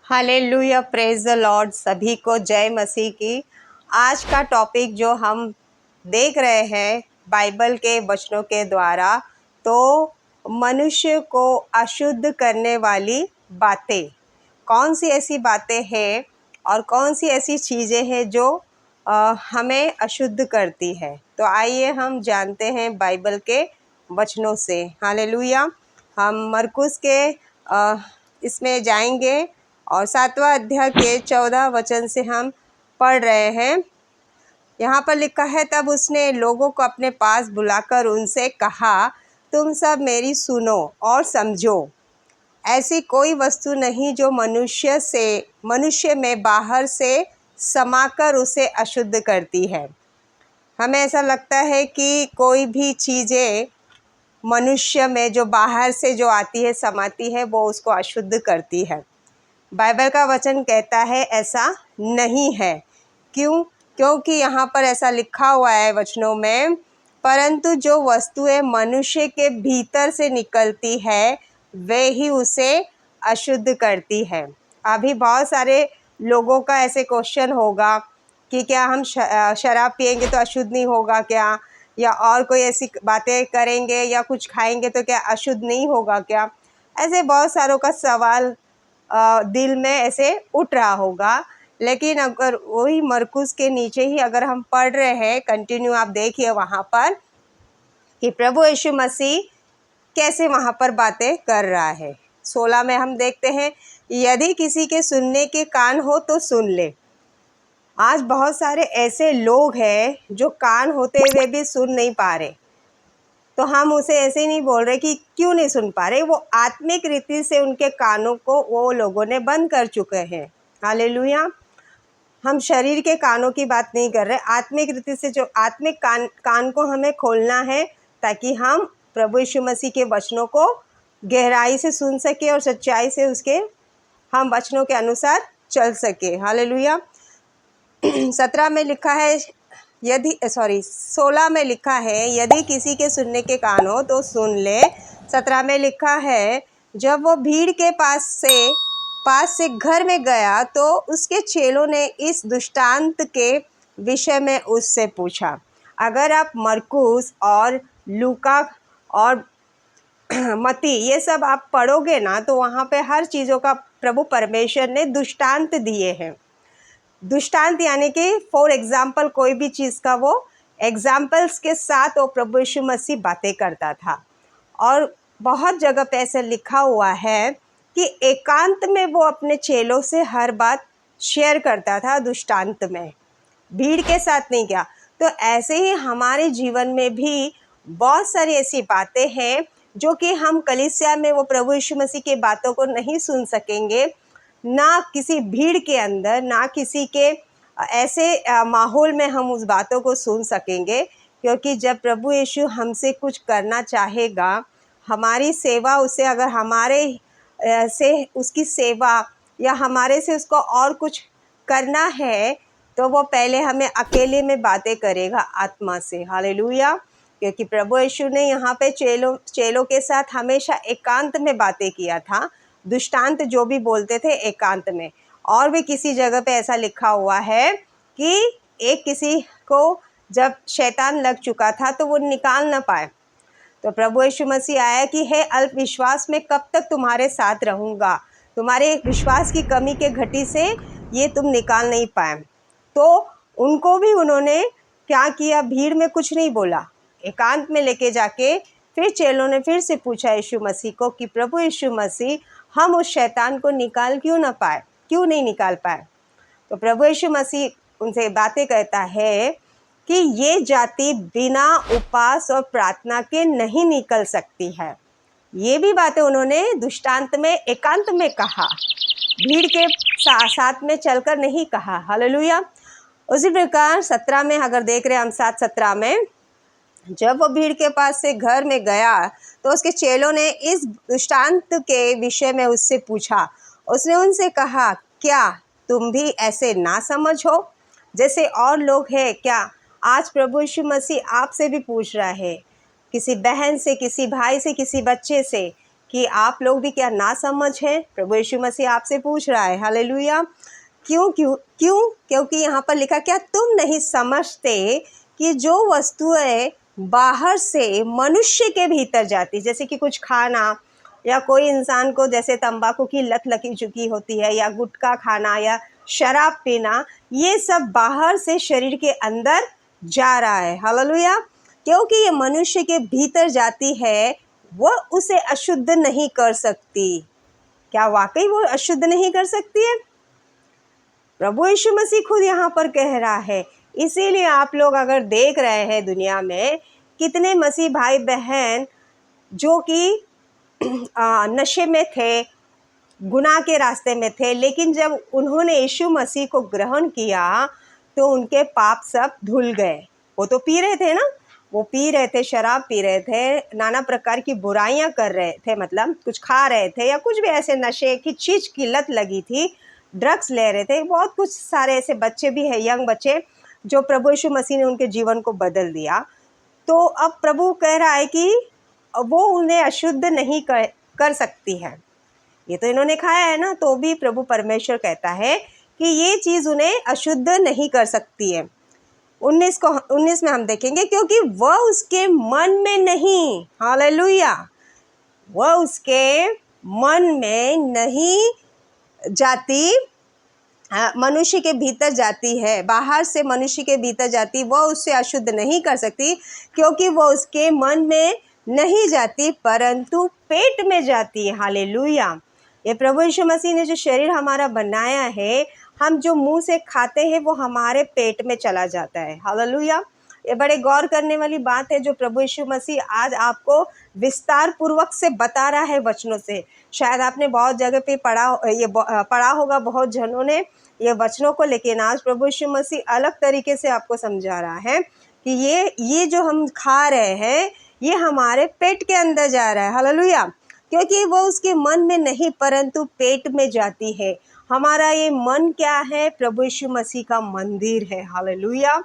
Hallelujah, praise the Lord. सभी को जय मसीह की। आज का टॉपिक जो हम देख रहे हैं बाइबल के वचनों के द्वारा, तो मनुष्य को अशुद्ध करने वाली बातें, कौन सी ऐसी बातें हैं और कौन सी ऐसी चीज़ें हैं जो हमें अशुद्ध करती है। तो आइए हम जानते हैं बाइबल के वचनों से। हालेलुया। हम मरकुस के इसमें जाएंगे और 7वां अध्याय के 14 वचन से हम पढ़ रहे हैं। यहाँ पर लिखा है, तब उसने लोगों को अपने पास बुलाकर उनसे कहा, तुम सब मेरी सुनो और समझो। ऐसी कोई वस्तु नहीं जो मनुष्य में बाहर से समाकर उसे अशुद्ध करती है। हमें ऐसा लगता है कि कोई भी चीज़ें मनुष्य में जो बाहर से जो आती है, समाती है, वो उसको अशुद्ध करती है। बाइबल का वचन कहता है ऐसा नहीं है। क्यों? क्योंकि यहाँ पर ऐसा लिखा हुआ है वचनों में, परंतु जो वस्तुएं मनुष्य के भीतर से निकलती है वे ही उसे अशुद्ध करती है। अभी बहुत सारे लोगों का ऐसे क्वेश्चन होगा कि क्या हम शराब पिएंगे तो अशुद्ध नहीं होगा क्या, या और कोई ऐसी बातें करेंगे या कुछ खाएंगे तो क्या अशुद्ध नहीं होगा क्या। ऐसे बहुत सारों का सवाल दिल में ऐसे उठ रहा होगा। लेकिन अगर वही मरकुस के नीचे ही अगर हम पढ़ रहे हैं, कंटिन्यू आप देखिए वहाँ पर कि प्रभु यीशु मसीह कैसे वहाँ पर बातें कर रहा है। 16 में हम देखते हैं, यदि किसी के सुनने के कान हो तो सुन ले। आज बहुत सारे ऐसे लोग हैं जो कान होते हुए भी सुन नहीं पा रहे, तो हम उसे ऐसे ही नहीं बोल रहे कि क्यों नहीं सुन पा रहे। वो आत्मिक रीति से उनके कानों को वो लोगों ने बंद कर चुके हैं। हालेलुया। हम शरीर के कानों की बात नहीं कर रहे, आत्मिक रीति से जो आत्मिक कान को हमें खोलना है, ताकि हम प्रभु यीशु मसीह के वचनों को गहराई से सुन सके और सच्चाई से उसके हम वचनों के अनुसार चल सके। हालेलुया। 17 में लिखा है, 16 में लिखा है, यदि किसी के सुनने के कान हो तो सुन ले। 17 में लिखा है, जब वो भीड़ के पास से घर में गया तो उसके चेलों ने इस दृष्टांत के विषय में उससे पूछा। अगर आप मरकुस और लूका और मती ये सब आप पढ़ोगे ना, तो वहाँ पे हर चीज़ों का प्रभु परमेश्वर ने दृष्टांत दिए हैं। दृष्टांत यानी कि फॉर एग्जाम्पल, कोई भी चीज़ का वो एग्जाम्पल्स के साथ वो प्रभु यीशु मसीह बातें करता था। और बहुत जगह पे ऐसे लिखा हुआ है कि एकांत में वो अपने चेलों से हर बात शेयर करता था, दृष्टांत में, भीड़ के साथ नहीं किया। तो ऐसे ही हमारे जीवन में भी बहुत सारी ऐसी बातें हैं जो कि हम कलीसिया में वो प्रभु यीशु मसीह की बातों को नहीं सुन सकेंगे, ना किसी भीड़ के अंदर, ना किसी के ऐसे माहौल में हम उस बातों को सुन सकेंगे। क्योंकि जब प्रभु यीशु हमसे कुछ करना चाहेगा, हमारी सेवा उसे, अगर हमारे से उसकी सेवा या हमारे से उसको और कुछ करना है, तो वो पहले हमें अकेले में बातें करेगा आत्मा से। हालेलुया। क्योंकि प्रभु यीशु ने यहाँ पे चेलों के साथ हमेशा एकांत में बातें किया था। दृष्टांत जो भी बोलते थे एकांत में। और भी किसी जगह पे ऐसा लिखा हुआ है कि एक किसी को जब शैतान लग चुका था तो वो निकाल ना पाए, तो प्रभु यीशु मसीह आया कि हे अल्प विश्वास में कब तक तुम्हारे साथ रहूँगा। तुम्हारे विश्वास की कमी के घटी से ये तुम निकाल नहीं पाए। तो उनको भी उन्होंने क्या किया, भीड़ में कुछ नहीं बोला, एकांत में लेके जाके फिर चेलों ने फिर से पूछा यीशु मसीह को कि प्रभु यीशु मसीह, हम उस शैतान को निकाल क्यों नहीं निकाल पाए। तो प्रभु यीशु मसीह उनसे बातें कहता है कि ये जाति बिना उपवास और प्रार्थना के नहीं निकल सकती है। ये भी बातें उन्होंने दृष्टांत में एकांत में कहा, भीड़ के साथ में चलकर नहीं कहा। हालेलुया। उसी प्रकार 17 में अगर देख रहे हैं हम, 7:17 में, जब वो भीड़ के पास से घर में गया तो उसके चेलों ने इस दृष्टांत के विषय में उससे पूछा। उसने उनसे कहा, क्या तुम भी ऐसे ना समझ हो जैसे और लोग हैं क्या? आज प्रभु यीशु मसीह आपसे भी पूछ रहा है, किसी बहन से, किसी भाई से, किसी बच्चे से, कि आप लोग भी क्या ना समझ हैं? प्रभु यीशु मसीह आपसे पूछ रहा है। हालेलुया। क्यों क्यों क्यों? क्योंकि यहाँ पर लिखा, क्या तुम नहीं समझते कि जो वस्तुएं बाहर से मनुष्य के भीतर जाती, जैसे कि कुछ खाना, या कोई इंसान को जैसे तंबाकू की लत लगी चुकी होती है, या गुटखा खाना, या शराब पीना, ये सब बाहर से शरीर के अंदर जा रहा है। हालेलुया। क्योंकि ये मनुष्य के भीतर जाती है, वह उसे अशुद्ध नहीं कर सकती। क्या वाकई वो अशुद्ध नहीं कर सकती है? प्रभु यीशु मसीह खुद यहाँ पर कह रहा है। इसीलिए आप लोग अगर देख रहे हैं दुनिया में कितने मसीह भाई बहन जो कि नशे में थे, गुनाह के रास्ते में थे, लेकिन जब उन्होंने यीशु मसीह को ग्रहण किया तो उनके पाप सब धुल गए। वो तो पी रहे थे ना, वो पी रहे थे, शराब पी रहे थे, नाना प्रकार की बुराइयां कर रहे थे, मतलब कुछ खा रहे थे या कुछ भी ऐसे नशे की चीज की लत लगी थी, ड्रग्स ले रहे थे। बहुत कुछ सारे ऐसे बच्चे भी हैं, यंग बच्चे, जो प्रभु यीशु मसीह ने उनके जीवन को बदल दिया। तो अब प्रभु कह रहा है कि वो उन्हें अशुद्ध नहीं कर सकती है। ये तो इन्होंने खाया है ना, तो भी प्रभु परमेश्वर कहता है कि ये चीज़ उन्हें अशुद्ध नहीं कर सकती है। 19 में हम देखेंगे, क्योंकि वह उसके मन में नहीं, हालेलुया, वह उसके मन में नहीं जाती, मनुष्य के भीतर जाती है, बाहर से मनुष्य के भीतर जाती, वह उससे अशुद्ध नहीं कर सकती, क्योंकि वह उसके मन में नहीं जाती परंतु पेट में जाती है। हालेलुया। ये प्रभु यीशु मसीह ने जो शरीर हमारा बनाया है, हम जो मुंह से खाते हैं वो हमारे पेट में चला जाता है। हालेलुया। ये बड़े गौर करने वाली बात है जो प्रभु यीशु मसीह आज आपको विस्तार पूर्वक से बता रहा है वचनों से। शायद आपने बहुत जगह पे पढ़ा होगा, बहुत जनों ने ये वचनों को, लेकिन आज प्रभु यीशु मसीह अलग तरीके से आपको समझा रहा है कि ये जो हम खा रहे हैं ये हमारे पेट के अंदर जा रहा है। हालेलुया। क्योंकि वो उसके मन में नहीं परंतु पेट में जाती है। हमारा ये मन क्या है? प्रभु यीशु मसीह का मंदिर है। हालेलुया।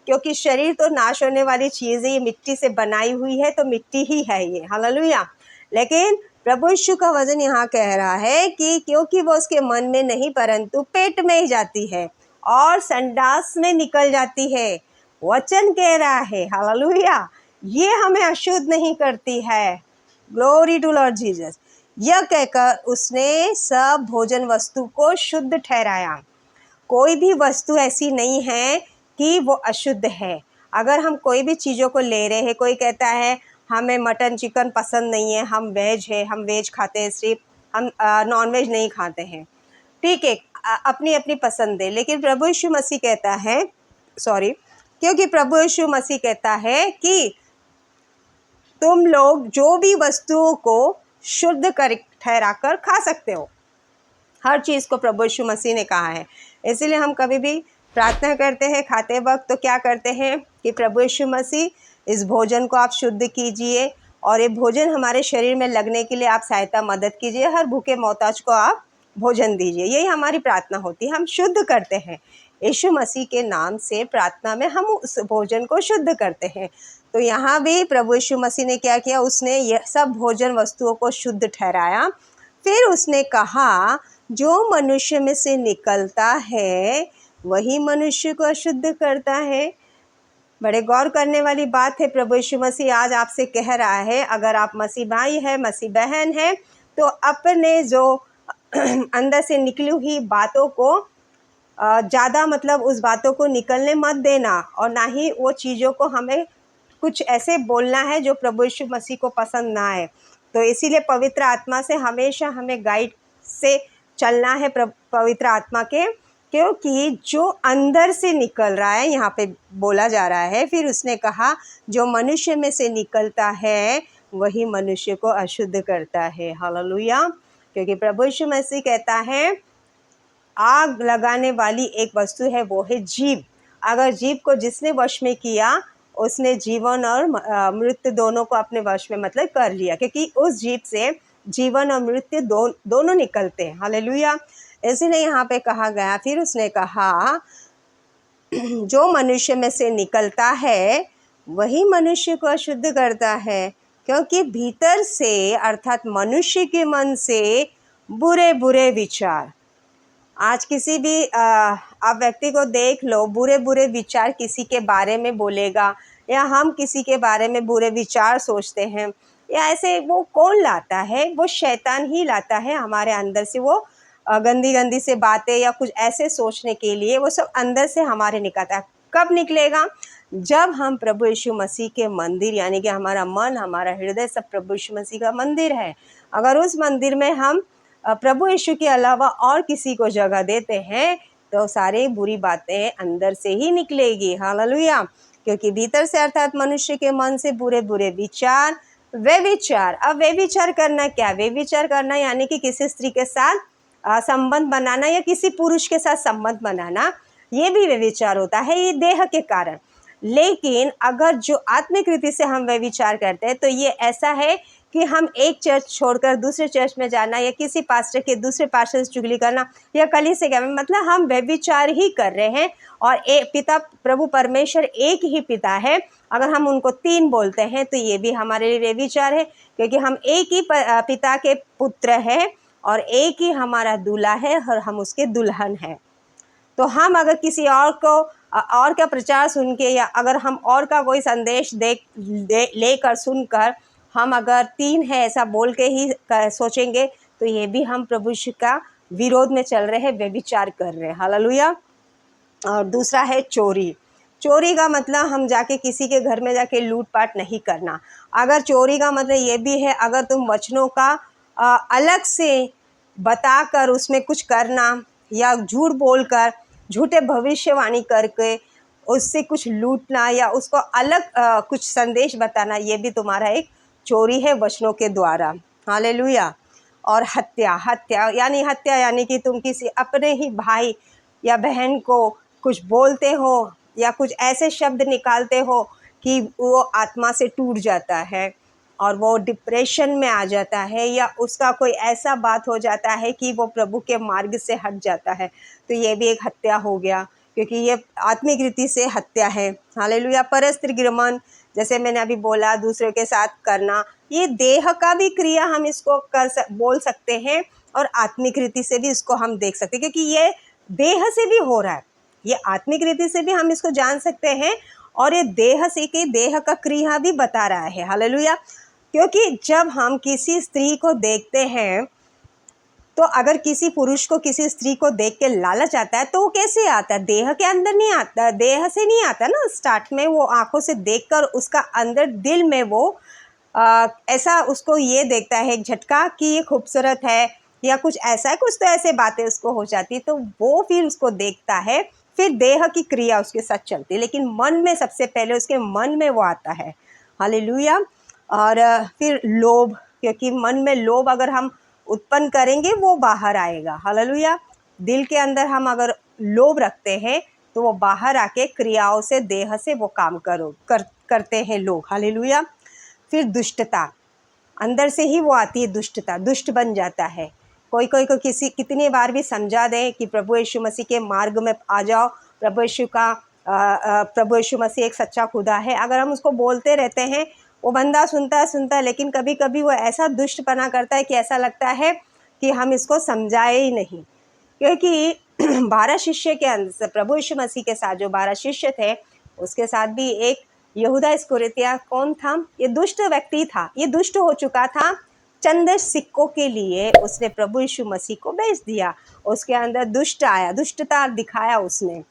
क्योंकि शरीर तो नाश होने वाली चीज़ है, ये मिट्टी से बनाई हुई है, तो मिट्टी ही है ये। हालेलुया। लेकिन प्रभु यीशु का वचन यहाँ कह रहा है कि क्योंकि वो उसके मन में नहीं परंतु पेट में ही जाती है और संडास में निकल जाती है। वचन कह रहा है, हालेलुया, ये हमें अशुद्ध नहीं करती है। Glory to Lord Jesus. यह कहकर उसने सब भोजन वस्तु को शुद्ध ठहराया। कोई भी वस्तु ऐसी नहीं है कि वो अशुद्ध है। अगर हम कोई भी चीज़ों को ले रहे हैं, कोई कहता है हमें मटन चिकन पसंद नहीं है, हम वेज है, हम वेज खाते हैं, सिर्फ हम नॉन वेज नहीं खाते हैं, ठीक है, अपनी अपनी पसंद है। लेकिन प्रभु यीशु मसीह कहता है, क्योंकि प्रभु यीशु मसीह कहता है कि तुम लोग जो भी वस्तुओं को शुद्ध कर ठहरा कर खा सकते हो। हर चीज़ को प्रभु यीशु मसीह ने कहा है। इसीलिए हम कभी भी प्रार्थना करते हैं खाते वक्त तो क्या करते हैं कि प्रभु यीशु मसीह इस भोजन को आप शुद्ध कीजिए और ये भोजन हमारे शरीर में लगने के लिए आप सहायता मदद कीजिए। हर भूखे मोहताज को आप भोजन दीजिए। यही हमारी प्रार्थना होती है। हम शुद्ध करते हैं यीशु मसीह के नाम से। प्रार्थना में हम उस भोजन को शुद्ध करते हैं। तो यहाँ भी प्रभु यीशु मसीह ने क्या किया? उसने यह सब भोजन वस्तुओं को शुद्ध ठहराया। फिर उसने कहा जो मनुष्य में से निकलता है वही मनुष्य को अशुद्ध करता है। बड़े गौर करने वाली बात है। प्रभु यीशु मसीह आज आपसे कह रहा है, अगर आप मसीह भाई है, मसीह बहन है, तो अपने जो अंदर से निकली हुई बातों को ज़्यादा मतलब उस बातों को निकलने मत देना, और ना ही वो चीज़ों को हमें कुछ ऐसे बोलना है जो प्रभु यीशु मसीह को पसंद ना आए। तो इसीलिए पवित्र आत्मा से हमेशा हमें गाइड से चलना है, पवित्र आत्मा के, क्योंकि जो अंदर से निकल रहा है, यहाँ पे बोला जा रहा है। फिर उसने कहा जो मनुष्य में से निकलता है वही मनुष्य को अशुद्ध करता है। हालेलुया। क्योंकि प्रभु यीशु मसीह कहता है आग लगाने वाली एक वस्तु है, वो है जीभ। अगर जीभ को जिसने वश में किया उसने जीवन और मृत्यु दोनों को अपने वश में मतलब कर लिया, क्योंकि उस जीभ से जीवन और मृत्यु दोनों निकलते हैं। हालेलुया। इसीलिए यहाँ पे कहा गया, फिर उसने कहा जो मनुष्य में से निकलता है वही मनुष्य को अशुद्ध करता है। क्योंकि भीतर से अर्थात मनुष्य के मन से बुरे बुरे विचार, आज किसी भी आप व्यक्ति को देख लो, बुरे बुरे विचार किसी के बारे में बोलेगा, या हम किसी के बारे में बुरे विचार सोचते हैं, या ऐसे वो कौन लाता है? वो शैतान ही लाता है हमारे अंदर से। वो गंदी गंदी से बातें या कुछ ऐसे सोचने के लिए वो सब अंदर से हमारे निकलता है। कब निकलेगा? जब हम प्रभु यीशु मसीह के मंदिर, यानी कि हमारा मन, हमारा हृदय सब प्रभु यीशु मसीह का मंदिर है, अगर उस मंदिर में हम प्रभु यीशु के अलावा और किसी को जगह देते हैं तो सारी बुरी बातें अंदर से ही निकलेगी। हालेलुया। क्योंकि भीतर से अर्थात मनुष्य के मन से बुरे बुरे विचार, व्यभिचार। अब व्यभिचार करना क्या? व्यभिचार करना यानी कि किसी स्त्री के साथ संबंध बनाना या किसी पुरुष के साथ संबंध बनाना, ये भी व्यभिचार होता है, ये देह के कारण। लेकिन अगर जो आत्मिक रीति से हम व्यभिचार करते हैं तो ये ऐसा है कि हम एक चर्च छोड़कर दूसरे चर्च में जाना, या किसी पास्टर के दूसरे पास्टर से चुगली करना, या कलीसिया के, मतलब हम व्यभिचार ही कर रहे हैं। और एक पिता प्रभु परमेश्वर एक ही पिता है, अगर हम उनको तीन बोलते हैं तो ये भी हमारे लिए व्यभिचार है, क्योंकि हम एक ही पिता के पुत्र हैं और एक ही हमारा दूल्हा है और हम उसके दुल्हन हैं। तो हम अगर किसी और को और का प्रचार सुन के, या अगर हम और का कोई संदेश लेकर सुनकर हम अगर तीन है ऐसा बोल के ही सोचेंगे तो ये भी हम प्रभु यीशु का विरोध में चल रहे हैं, व्यभिचार कर रहे हैं। हालेलुया। और दूसरा है चोरी। चोरी का मतलब हम जाके किसी के घर में जाके लूटपाट नहीं करना। अगर चोरी का मतलब ये भी है, अगर तुम वचनों का अलग से बताकर उसमें कुछ करना, या झूठ बोलकर, झूठे भविष्यवाणी करके उससे कुछ लूटना, या उसको अलग कुछ संदेश बताना, ये भी तुम्हारा एक चोरी है वचनों के द्वारा। हालेलुया। और हत्या यानी कि तुम किसी अपने ही भाई या बहन को कुछ बोलते हो या कुछ ऐसे शब्द निकालते हो कि वो आत्मा से टूट जाता है और वो डिप्रेशन में आ जाता है, या उसका कोई ऐसा बात हो जाता है कि वो प्रभु के मार्ग से हट जाता है, तो ये भी एक हत्या हो गया, क्योंकि ये आत्मिक रीति से हत्या है। हालेलुया। परस्त्र गिरमन, जैसे मैंने अभी बोला, दूसरे के साथ करना, ये देह का भी क्रिया हम इसको बोल सकते हैं, और आत्मिक रीति से भी इसको हम देख सकते हैं, क्योंकि ये देह से भी हो रहा है, ये आत्मिक रीति से भी हम इसको जान सकते हैं, और ये देह से के देह का क्रिया भी बता रहा है। हालेलुया। क्योंकि जब हम किसी स्त्री को देखते हैं, तो अगर किसी पुरुष को किसी स्त्री को देख के लालच आता है तो वो कैसे आता है? देह के अंदर नहीं आता, देह से नहीं आता ना। स्टार्ट में वो आंखों से देखकर उसका अंदर दिल में वो ऐसा उसको ये देखता है एक झटका कि ये खूबसूरत है या कुछ ऐसा है, कुछ तो ऐसे बातें उसको हो जाती, तो वो फिर उसको देखता है, फिर देह की क्रिया उसके साथ चलती है, लेकिन मन में सबसे पहले उसके मन में वो आता है। हालेलुया। और फिर लोभ, क्योंकि मन में लोभ अगर हम उत्पन्न करेंगे वो बाहर आएगा। हालेलुया। दिल के अंदर हम अगर लोभ रखते हैं तो वो बाहर आके क्रियाओं से, देह से वो काम करते हैं लोग। हालेलुया। फिर दुष्टता, अंदर से ही वो आती है दुष्टता, दुष्ट बन जाता है। कोई को कितनी बार भी समझा दें कि प्रभु यीशु मसीह के मार्ग में आ जाओ, प्रभु यीशु मसीह एक सच्चा खुदा है, अगर हम उसको बोलते रहते हैं, वो बंदा सुनता है, लेकिन कभी कभी वो ऐसा दुष्टपना करता है कि ऐसा लगता है कि हम इसको समझाए ही नहीं। क्योंकि 12 शिष्य के अंदर, प्रभु यीशु मसीह के साथ जो 12 शिष्य थे, उसके साथ भी एक यहूदा इस्करियोती कौन था? ये दुष्ट व्यक्ति था, ये दुष्ट हो चुका था। चंद सिक्कों के लिए उसने प्रभु यीशु मसीह को बेच दिया। उसके अंदर दुष्ट आया, दुष्टता दिखाया उसने।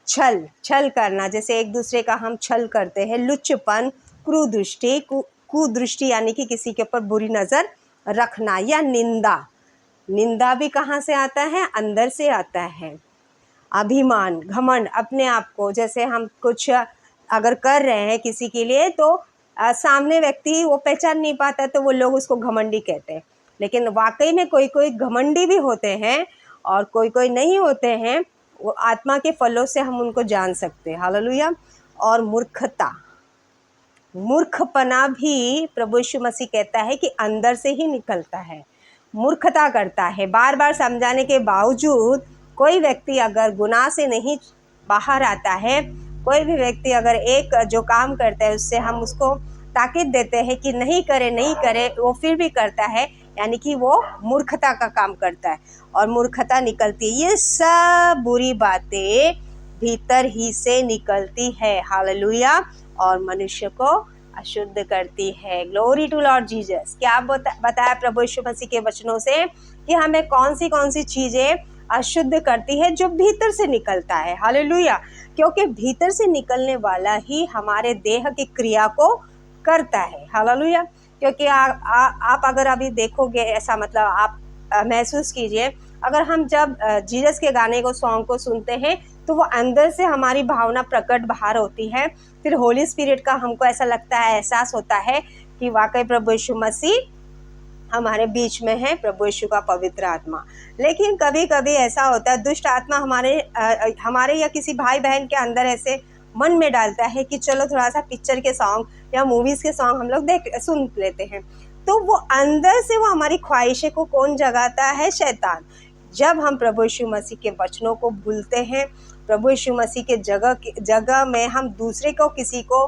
छल करना, जैसे एक दूसरे का हम छल करते हैं, लुच्चपन, कुदृष्टि यानी कि किसी के ऊपर बुरी नज़र रखना, या निंदा भी कहाँ से आता है? अंदर से आता है। अभिमान, घमंड, अपने आप को, जैसे हम कुछ अगर कर रहे हैं किसी के लिए तो सामने व्यक्ति वो पहचान नहीं पाता तो वो लोग उसको घमंडी कहते हैं, लेकिन वाकई में कोई घमंडी भी होते हैं और कोई नहीं होते हैं। वो आत्मा के फलों से हम उनको जान सकते हैं। हालेलुया। और मूर्खपना भी प्रभु यीशु मसीह कहता है कि अंदर से ही निकलता है। मूर्खता करता है, बार बार समझाने के बावजूद कोई व्यक्ति अगर गुनाह से नहीं बाहर आता है, कोई भी व्यक्ति अगर एक जो काम करता है उससे हम उसको ताकीद देते हैं कि नहीं करे नहीं करे, वो फिर भी करता है, यानी कि वो मूर्खता का काम करता है और मूर्खता निकलती है। ये सब बुरी बातें भीतर ही से निकलती है, हालेलुया, और मनुष्य को अशुद्ध करती है। Glory to Lord Jesus. क्या बताया प्रभु यीशु मसीह के वचनों से कि हमें कौन सी चीजें अशुद्ध करती है? जो भीतर से निकलता है, हालेलुया, क्योंकि भीतर से निकलने वाला ही हमारे देह की क्रिया को करता है, हालेलुया। क्योंकि आप अगर अभी देखोगे, ऐसा मतलब आप महसूस कीजिए, अगर हम जब जीसस के गाने को, सॉन्ग को सुनते हैं तो वो अंदर से हमारी भावना प्रकट बाहर होती है। फिर होली स्पिरिट का हमको ऐसा लगता है, एहसास होता है कि वाकई प्रभु यीशु मसीह हमारे बीच में है, प्रभु यीशु का पवित्र आत्मा। लेकिन कभी कभी ऐसा होता है, दुष्ट आत्मा हमारे या किसी भाई बहन के अंदर ऐसे मन में डालता है कि चलो थोड़ा सा पिक्चर के सॉन्ग या मूवीज के सॉन्ग हम लोग सुन लेते हैं। तो वो अंदर से वो हमारी ख्वाहिशें को कौन जगाता है? शैतान। जब हम प्रभु यीशु मसीह के वचनों को भूलते हैं, प्रभु यीशु मसीह के जगह में हम दूसरे को, किसी को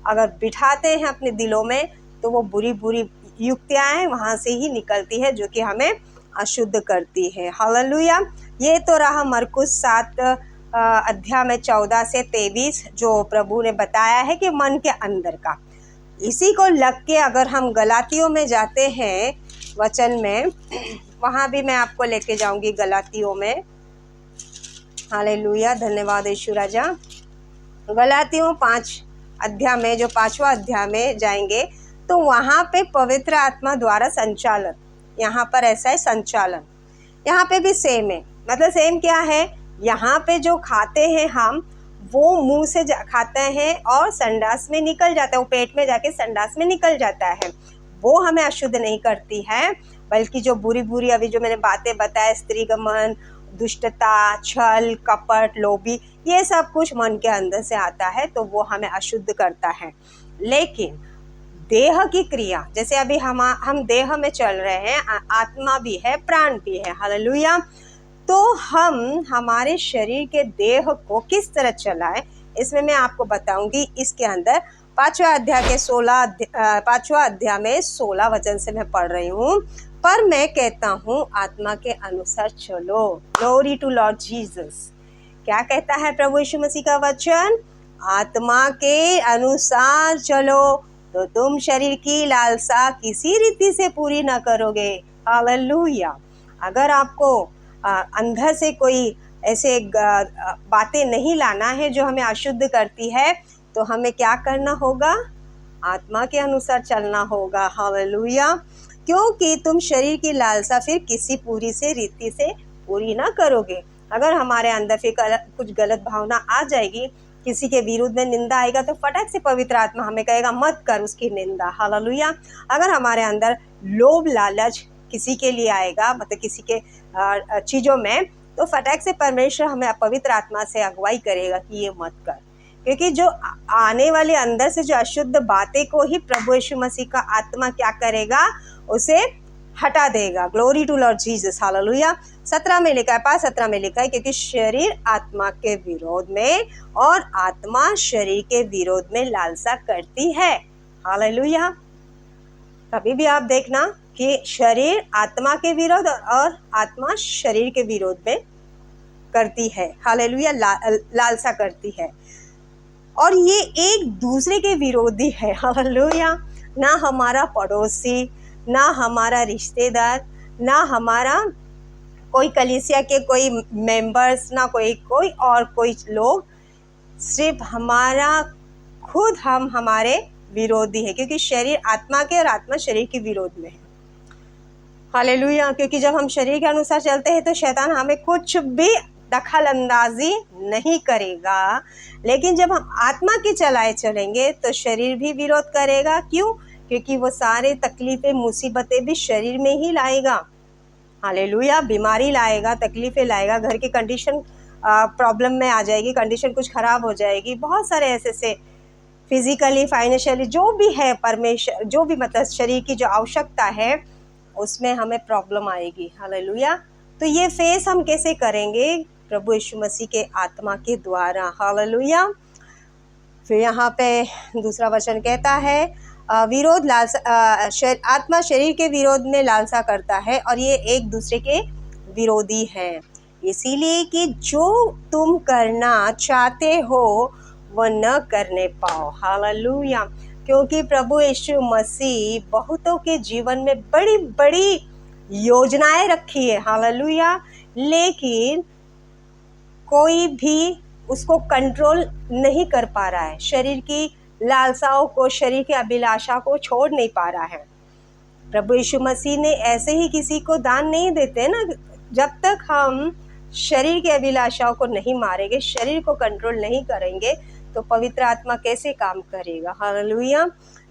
अगर बिठाते हैं अपने दिलों में, तो वो बुरी युक्तियाँ वहाँ से ही निकलती है जो कि हमें अशुद्ध करती है, हालेलुया। ये तो रहा मरकुस 7 अध्याय में 14 से 23 जो प्रभु ने बताया है कि मन के अंदर का। इसी को लग के अगर हम गलातियों में जाते हैं वचन में, वहाँ भी मैं आपको लेके जाऊंगी गलातियों में, हालेलुया, धन्यवाद यीशु राजा। गलातियों 5 अध्याय में, जो 5वां अध्याय में जाएंगे तो वहाँ पे पवित्र आत्मा द्वारा संचालन, यहाँ पर ऐसा है संचालन, यहाँ पे भी सेम है। मतलब सेम क्या है? यहाँ पे जो खाते हैं हम, वो मुंह से खाते हैं और संडास में निकल जाता है, वो पेट में जाके संडास में निकल जाता है, वो हमें अशुद्ध नहीं करती है। बल्कि जो बुरी अभी जो मैंने बातें बताए, स्त्रीगमन, दुष्टता, छल, कपट, लोभी, ये सब कुछ मन के अंदर से आता है, तो वो हमें अशुद्ध करता है। लेकिन देह की क्रिया, जैसे अभी हम देह में चल रहे हैं, आत्मा भी है, प्राण भी है, हालेलुया। तो हम हमारे शरीर के देह को किस तरह चलाएं, इसमें मैं आपको बताऊंगी। इसके अंदर 5वां अध्याय में 16 वचन से मैं पढ़ रही हूँ। पर मैं कहता हूँ आत्मा के अनुसार चलो। Glory to Lord Jesus. क्या कहता है प्रभु यीशु मसीह का वचन? आत्मा के अनुसार चलो तो तुम शरीर की लालसा किसी रीति से पूरी ना करोगे, हालेलुया। अगर आपको अंदर से कोई ऐसे बातें नहीं लाना है जो हमें अशुद्ध करती है, तो हमें क्या करना होगा? आत्मा के अनुसार चलना होगा, हालेलुया। क्योंकि तुम शरीर की लालसा फिर किसी पूरी से रीति से पूरी ना करोगे। अगर हमारे अंदर फिर कुछ गलत भावना आ जाएगी, किसी के विरुद्ध में निंदा आएगा, तो फटाक से पवित्र आत्मा हमें कहेगा मत कर उसकी निंदा, हालेलुया। अगर हमारे अंदर लोभ लालच किसी के लिए आएगा, मतलब किसी के चीज़ों में, तो फटाक से परमेश्वर हमें पवित्र आत्मा से अगुवाई करेगा कि ये मत कर। क्योंकि जो आने वाले अंदर से जो अशुद्ध बातें को ही प्रभु यीशु मसीह का आत्मा क्या करेगा? उसे हटा देगा। Glory to Lord Jesus, hallelujah. 17 में लिखा है, 5:17 में लिखा है, क्योंकि शरीर आत्मा के विरोध में और आत्मा शरीर के विरोध में लालसा करती है, हालेलुया। कभी भी आप देखना कि शरीर आत्मा के विरोध और आत्मा शरीर के विरोध में करती है, हालेलुया, लालसा करती है। और ये एक दूसरे के विरोधी है, हालेलुया। ना हमारा पड़ोसी, ना हमारा रिश्तेदार, ना हमारा कोई कलीसिया के कोई मेंबर्स, ना कोई लोग, सिर्फ हमारा खुद हम हमारे विरोधी है। क्योंकि शरीर आत्मा के और आत्मा शरीर के विरोध में है, हालेलुया। क्योंकि जब हम शरीर के अनुसार चलते हैं तो शैतान हमें कुछ भी दखल अंदाजी नहीं करेगा। लेकिन जब हम आत्मा के चलेंगे तो शरीर भी विरोध करेगा। क्यों? क्योंकि वो सारे तकलीफें, मुसीबतें भी शरीर में ही लाएगा, हालेलुया। बीमारी लाएगा, तकलीफें लाएगा, घर की कंडीशन प्रॉब्लम में आ जाएगी, कंडीशन कुछ खराब हो जाएगी, बहुत सारे ऐसे फिजिकली, फाइनेंशियली जो भी है, परमेश्वर जो भी मतलब शरीर की जो आवश्यकता है उसमें हमें प्रॉब्लम आएगी, हालेलुया। तो ये फेस हम कैसे करेंगे? प्रभु यीशु मसीह के आत्मा के द्वारा, हालेलुया। फिर यहाँ पे दूसरा वचन कहता है, विरोध लालसा आत्मा शरीर के विरोध में लालसा करता है और ये एक दूसरे के विरोधी हैं। इसीलिए कि जो तुम करना चाहते हो वह न करने पाओ। हालेलुया। क्योंकि प्रभु यीशु मसीह बहुतों के जीवन में बड़ी बड़ी योजनाएं रखी है। हालेलुया। लेकिन कोई भी उसको कंट्रोल नहीं कर पा रहा है, शरीर की लालसाओं को, शरीर की अभिलाषा को छोड़ नहीं पा रहा है। प्रभु यीशु मसीह ने ऐसे ही किसी को दान नहीं देते ना। जब तक हम शरीर की अभिलाषाओं को नहीं मारेंगे, शरीर को कंट्रोल नहीं करेंगे, तो पवित्र आत्मा कैसे काम करेगा। हालेलुया।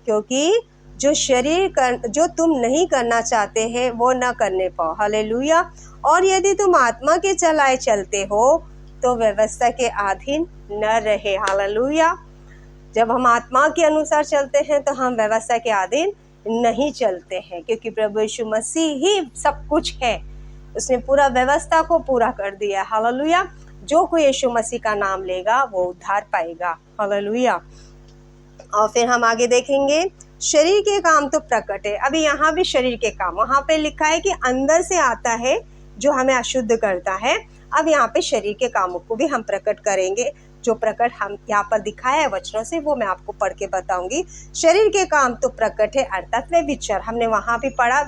क्योंकि जो तुम नहीं करना चाहते हैं वो न करने पाओ। हालेलुया। और यदि तुम आत्मा के चलाए चलते हो तो व्यवस्था के अधीन न रहे। हालेलुया। जब हम आत्मा के अनुसार चलते हैं तो हम व्यवस्था के अधीन नहीं चलते हैं, क्योंकि प्रभु यीशु मसीह ही सब कुछ है। उसने पूरा व्यवस्था को पूरा कर दिया। हालेलुया। जो कोई यीशु मसीह का नाम लेगा वो उद्धार पाएगा। हालेलुया। और फिर हम आगे देखेंगे, शरीर के काम तो प्रकट है। अभी यहाँ भी शरीर के काम, वहाँ पे लिखा है कि अंदर से आता है जो हमें अशुद्ध करता है। अब यहाँ पे शरीर के कामों को भी हम प्रकट करेंगे। जो प्रकट हम यहाँ पर दिखाया है वचनों से, वो मैं आपको पढ़ के बताऊंगी। शरीर के काम तो प्रकट है, अर्थात व्यभिचार। हमने वहाँ भी पढ़ा,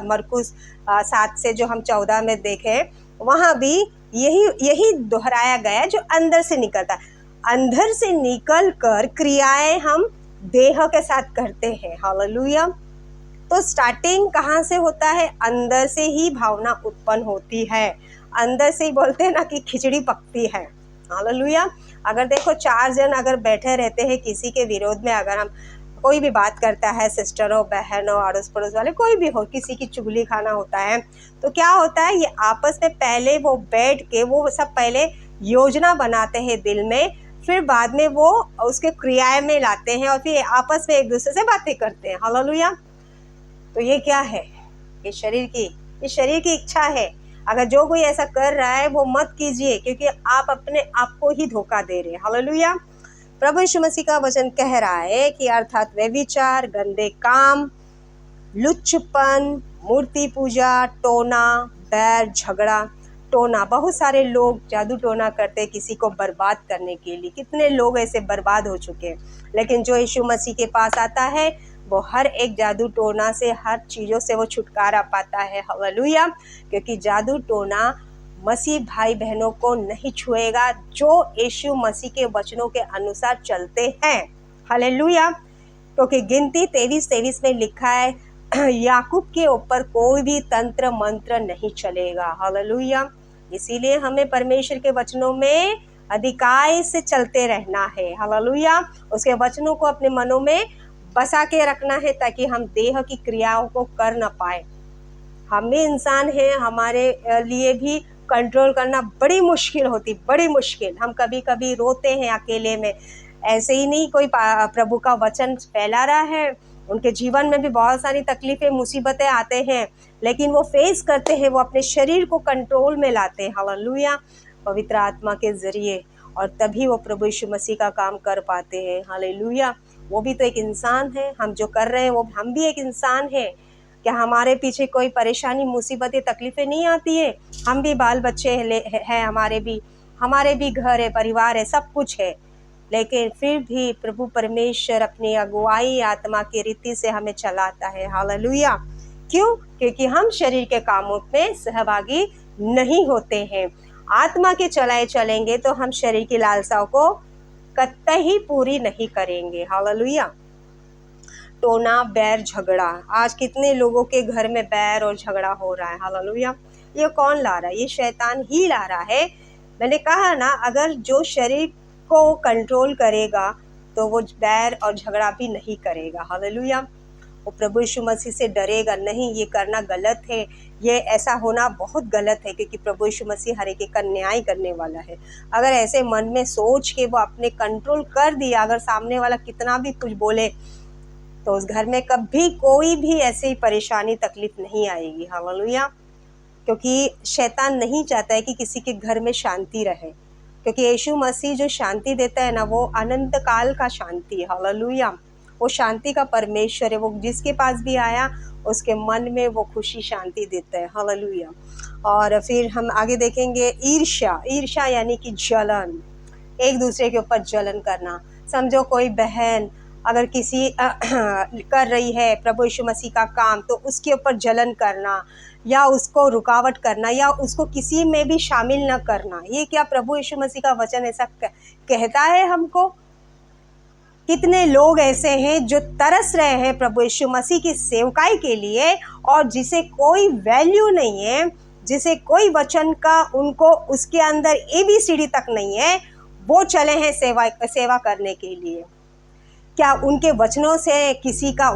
मरकुस 7 से जो हम 14 में देखे, वहाँ भी यही दोहराया गया, जो अंदर से निकलता है। अंदर से निकल कर क्रियाएं हम देह के साथ करते हैं। हालेलुया। तो स्टार्टिंग कहाँ से होता है? अंदर से ही भावना उत्पन्न होती है। अंदर से ही बोलते हैं ना कि खिचड़ी पकती है। हालेलुया। अगर देखो 4 जन अगर बैठे रहते हैं किसी के विरोध में, अगर हम कोई भी बात करता है, सिस्टर हो, बहन हो, अड़ोस पड़ोस वाले कोई भी हो, किसी की चुगली खाना होता है, तो क्या होता है, ये आपस में पहले वो बैठ के वो सब पहले योजना बनाते हैं दिल में, फिर बाद में वो उसके क्रियाएं में लाते हैं और फिर आपस में एक दूसरे से बातें करते हैं। हालेलुया। तो ये क्या है? ये शरीर की इच्छा है। अगर जो कोई ऐसा कर रहा है वो मत कीजिए, क्योंकि आप अपने आप को ही धोखा दे रहे हैं। हालेलुया। प्रभु यीशु मसीह का वचन कह रहा है कि अर्थात व्यभिचार, गंदे काम, लुच्चपन, मूर्ति पूजा, टोना, बैर, झगड़ा। टोना, बहुत सारे लोग जादू टोना करते हैं किसी को बर्बाद करने के लिए। कितने लोग ऐसे बर्बाद हो चुके हैं। लेकिन जो यीशु मसीह के पास आता है वो हर एक जादू टोना से, हर चीज़ों से वो छुटकारा पाता है। हालेलुया। क्योंकि जादू टोना मसीह भाई बहनों को नहीं छुएगा जो यीशु मसीह के वचनों के अनुसार चलते हैं। हालेलुया। क्योंकि गिनती 23 में लिखा है, याकूब के ऊपर कोई भी तंत्र मंत्र नहीं चलेगा। हालेलुया। इसीलिए हमें परमेश्वर के वचनों में अधिकाई से चलते रहना है। हालेलुया। उसके वचनों को अपने मनों में बसा के रखना है, ताकि हम देह की क्रियाओं को कर न पाए। हम भी इंसान हैं, हमारे लिए भी कंट्रोल करना बड़ी मुश्किल होती, बड़ी मुश्किल। हम कभी कभी रोते हैं अकेले में। ऐसे ही नहीं कोई प्रभु का वचन फैला रहा है, उनके जीवन में भी बहुत सारी तकलीफें, मुसीबतें आते हैं, लेकिन वो फेस करते हैं, वो अपने शरीर को कंट्रोल में लाते हैं। हालेलुया। पवित्र आत्मा के जरिए, और तभी वो प्रभु यीशु मसीह का काम कर पाते हैं। हालेलुया। वो भी तो एक इंसान है, हम जो कर रहे हैं वो हम भी एक इंसान है। क्या हमारे पीछे कोई परेशानी, मुसीबतें, तकलीफें नहीं आती है? हम भी बाल बच्चे हैं, हमारे भी घर है, परिवार है, सब कुछ है। लेकिन फिर भी प्रभु परमेश्वर अपनी अगुवाई आत्मा की रीति से हमें चलाता है। हालेलुया। क्यों? क्योंकि हम शरीर के कामों में सहभागी नहीं होते हैं। आत्मा के चलाए चलेंगे तो हम शरीर की लालसाओं को कतई पूरी नहीं करेंगे। हालेलुया। टोना, बैर, झगड़ा। आज कितने लोगों के घर में बैर और झगड़ा हो रहा है। हालेलुया। ये कौन ला रहा है? ये शैतान ही ला रहा है। मैंने कहा ना, अगर जो शरीर को कंट्रोल करेगा तो वो बैर और झगड़ा भी नहीं करेगा। हालेलुया। वो प्रभु यीशु मसीह से डरेगा नहीं, ये करना गलत है, ये ऐसा होना बहुत गलत है, क्योंकि प्रभु यीशु मसीह हर एक का न्याय करने वाला है। अगर ऐसे मन में सोच के वो अपने कंट्रोल कर दिया, अगर सामने वाला कितना भी कुछ बोले, तो उस घर में कभी कोई भी ऐसी परेशानी, तकलीफ नहीं आएगी। हालेलुया। क्योंकि शैतान नहीं चाहता है कि किसी के घर में शांति रहे, क्योंकि यीशु मसीह जो शांति देता है ना, वो अनंत काल का शांति है। हालेलुया। वो शांति का परमेश्वर है। वो जिसके पास भी आया उसके मन में वो खुशी शांति देता है। हालेलुया। और फिर हम आगे देखेंगे ईर्ष्या। ईर्ष्या यानी कि जलन, एक दूसरे के ऊपर जलन करना। समझो कोई बहन अगर किसी कर रही है प्रभु यीशु मसीह का काम, तो उसके ऊपर जलन करना या उसको रुकावट करना या उसको किसी में भी शामिल न करना, ये क्या प्रभु यीशु मसीह का वचन ऐसा कहता है हमको? कितने लोग ऐसे हैं जो तरस रहे हैं प्रभु यीशु मसीह की सेवकाई के लिए, और जिसे कोई वैल्यू नहीं है, जिसे कोई वचन का उनको उसके अंदर ABCD तक नहीं है, वो चले हैं सेवा करने के लिए। क्या उनके वचनों से किसी का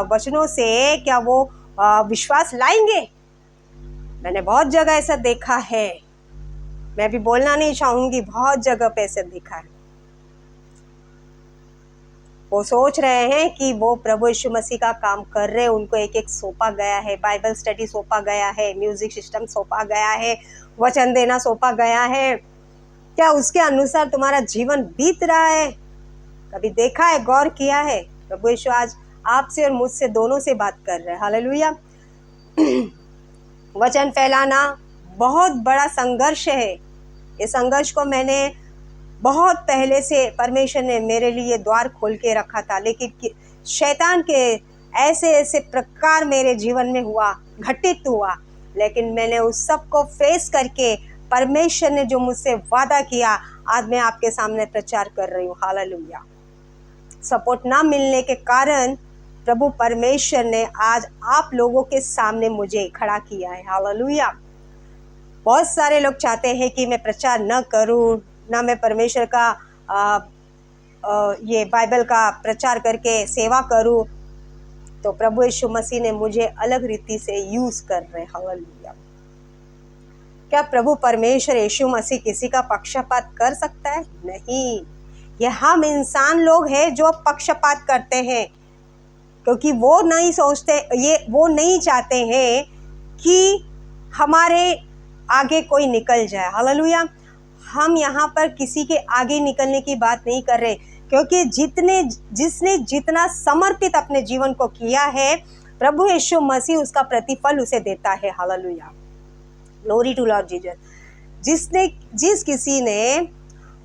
वचनों से क्या वो विश्वास लाएंगे? मैंने बहुत जगह ऐसा देखा है, मैं भी बोलना नहीं चाहूंगी, बहुत जगह पे ऐसा देखा है। वो सोच रहे हैं कि वो प्रभु यीशु मसीह का काम कर रहे हैं, उनको एक एक सौंपा गया है, बाइबल स्टडी सौंपा गया है, म्यूजिक सिस्टम सौंपा गया है, वचन देना सौंपा गया है। क्या उसके अनुसार तुम्हारा जीवन बीत रहा है? कभी देखा है, गौर किया है? प्रभु यीशु आज आपसे और मुझसे दोनों से बात कर रहे हैं। हालेलुया। वचन फैलाना बहुत बड़ा संघर्ष है। ये संघर्ष को मैंने बहुत पहले से परमेश्वर ने मेरे लिए द्वार खोल के रखा था, लेकिन शैतान के ऐसे ऐसे प्रकार मेरे जीवन में हुआ, घटित हुआ, लेकिन मैंने उस सब को फेस करके परमेश्वर ने जो मुझसे वादा किया, आज मैं आपके सामने प्रचार कर रही हूँ। हालेलुया। सपोर्ट ना मिलने के कारण प्रभु परमेश्वर ने आज आप लोगों के सामने मुझे खड़ा किया है। हालेलुया। बहुत सारे लोग चाहते हैं कि मैं प्रचार न करूं, ना मैं परमेश्वर का ये बाइबल का प्रचार करके सेवा करूं, तो प्रभु यीशु मसीह ने मुझे अलग रीति से यूज़ कर रहे। हालेलुया। क्या प्रभु परमेश्वर यीशु मसीह किसी का पक्षपात कर सकता है? नहीं। ये हम इंसान लोग हैं जो पक्षपात करते हैं, क्योंकि वो नहीं सोचते, वो नहीं चाहते हैं कि हमारे आगे कोई निकल जाए। हालेलुया। हम यहाँ पर किसी के आगे निकलने की बात नहीं कर रहे, क्योंकि जिसने जितना समर्पित अपने जीवन को किया है, प्रभु यीशु मसीह उसका प्रतिफल उसे देता है। Hallelujah. Glory to Lord Jesus. जिस किसी ने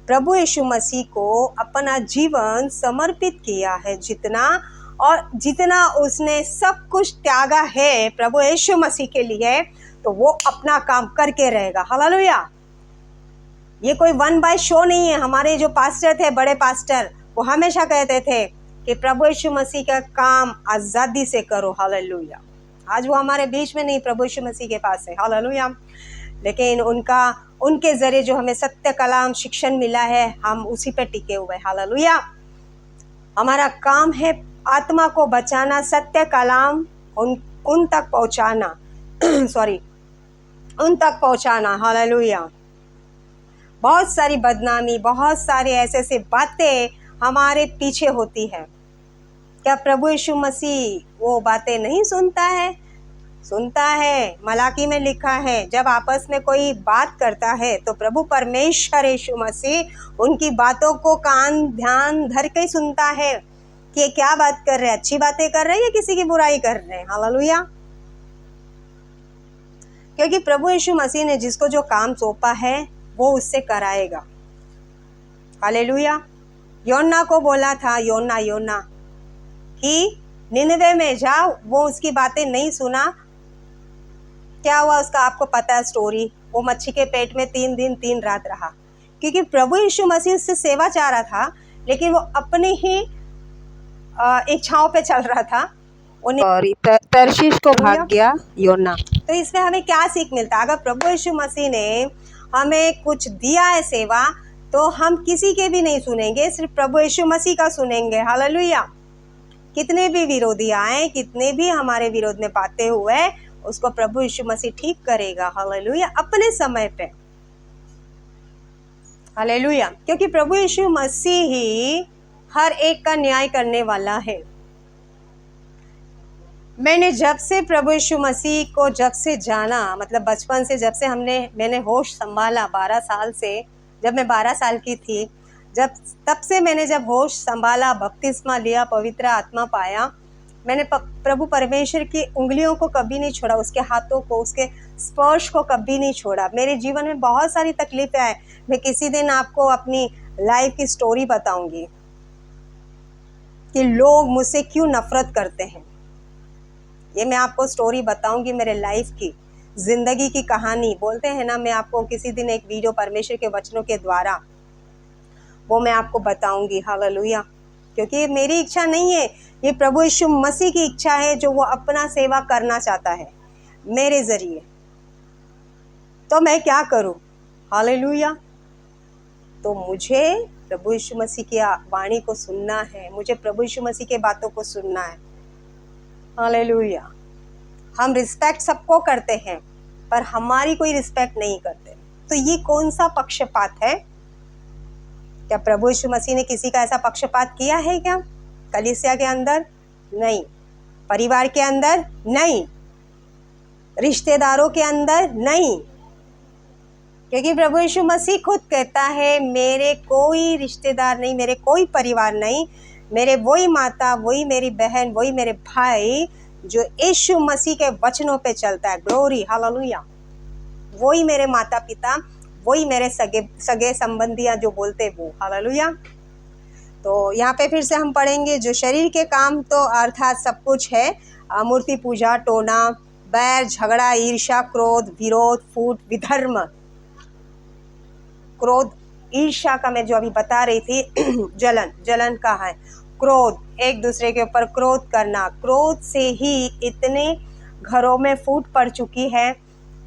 प्रभु यीशु मसीह को अपना जीवन समर्पित किया है, जितना उसने सब कुछ त्यागा है प्रभु यीशु मसीह के लिए, तो वो अपना काम करके रहेगा। हालेलुया। ये कोई 1 बाय शो नहीं है। हमारे जो पास्टर थे, बड़े पास्टर, वो हमेशा कहते थे कि प्रभु यीशु मसीह का काम आज़ादी से करो। हालेलुया। आज वो हमारे बीच में नहीं, प्रभु यीशु मसीह के पास है। हालेलुया। लेकिन उनके ज़रिए जो हमें सत्य कलाम शिक्षण मिला है, हम उसी पे टिके हुए। हालेलुया। हमारा काम है आत्मा को बचाना, सत्य कलाम उन तक पहुँचाना उन तक पहुँचाना। हालेलुया। बहुत सारी बदनामी, बहुत सारी ऐसे बातें हमारे पीछे होती है। क्या प्रभु यीशु मसीह वो बातें नहीं सुनता है? सुनता है। मलाकी में लिखा है, जब आपस में कोई बात करता है तो प्रभु परमेश्वर यीशु मसीह उनकी बातों को कान ध्यान धर के सुनता है कि ये क्या बात कर रहे हैं, अच्छी बातें कर रहे हैं या किसी की बुराई कर रहे हैं। हालेलुया। क्योंकि प्रभु यीशु मसीह ने जिसको जो काम सौंपा है वो उससे कराएगा। हालेलुया। योना को बोला था, योना कि निनवे में जाओ, वो उसकी बातें नहीं सुना। क्या हुआ उसका आपको पता है स्टोरी। वो मच्छी के पेट में 3 दिन 3 रात रहा, क्योंकि प्रभु यीशु मसीह उससे सेवा चाह रहा था, लेकिन वो अपनी ही इच्छाओं पे चल रहा था। और तर्शीश को भाग गया योना। तो इसमें हमें क्या सीख मिलता है? अगर प्रभु यीशु मसीह ने हमें कुछ दिया है सेवा, तो हम किसी के भी नहीं सुनेंगे, सिर्फ प्रभु यीशु मसीह का सुनेंगे। हालेलुया। कितने भी विरोधी आए, कितने भी हमारे विरोध में बातें हुए, उसको प्रभु यीशु मसीह ठीक करेगा। हालेलुया। अपने समय पे। हालेलुया। क्योंकि प्रभु यीशु मसीह ही हर एक का न्याय करने वाला है। मैंने जब से प्रभु यीशु मसीह को जब से जाना, मतलब बचपन से, जब से मैंने होश संभाला 12 साल से, जब मैं 12 साल की थी, तब से मैंने जब होश संभाला, बपतिस्मा लिया, पवित्र आत्मा पाया, मैंने प्रभु परमेश्वर की उंगलियों को कभी नहीं छोड़ा, उसके हाथों को, उसके स्पर्श को कभी नहीं छोड़ा। मेरे जीवन में बहुत सारी तकलीफें आए। मैं किसी दिन आपको अपनी लाइफ की स्टोरी बताऊंगी कि लोग मुझसे क्यों नफरत करते हैं। ये मैं आपको स्टोरी बताऊंगी, मेरे लाइफ की, जिंदगी की कहानी बोलते हैं ना। मैं आपको किसी दिन एक वीडियो परमेश्वर के वचनों के द्वारा वो मैं आपको बताऊंगी। हालेलुया। क्योंकि मेरी इच्छा नहीं है, ये प्रभु यीशु मसीह की इच्छा है, जो वो अपना सेवा करना चाहता है मेरे जरिए। तो मैं क्या करूं? हालेलुया। तो मुझे प्रभु यीशु मसीह की वाणी को सुनना है, मुझे प्रभु यीशु मसीह के बातों को सुनना है। हालेलुया। हम रिस्पेक्ट सबको करते हैं, पर हमारी कोई रिस्पेक्ट नहीं करते। तो ये कौन सा पक्षपात है? क्या प्रभु यीशु मसीह ने किसी का ऐसा पक्षपात किया है क्या? कलीसिया के अंदर नहीं, परिवार के अंदर नहीं, रिश्तेदारों के अंदर नहीं। क्योंकि प्रभु यीशु मसीह खुद कहता है, मेरे कोई रिश्तेदार नहीं, मेरे कोई परिवार नहीं, मेरे वही माता, वही मेरी बहन, वही मेरे भाई जो यीशु मसीह के वचनों पे चलता है। Glory, hallelujah. वही मेरे माता पिता, वही मेरे सगे संबंधियां जो बोलते वो। हालेलुया। तो यहाँ पे फिर से हम पढ़ेंगे, जो शरीर के काम तो अर्थात सब कुछ है, मूर्ति पूजा, टोना, बैर, झगड़ा, ईर्ष्या, क्रोध, विरोध, फूट, विधर्म। क्रोध, ईर्ष्या का मैं जो अभी बता रही थी, जलन का है। क्रोध, एक दूसरे के ऊपर क्रोध करना। क्रोध से ही इतने घरों में फूट पड़ चुकी है।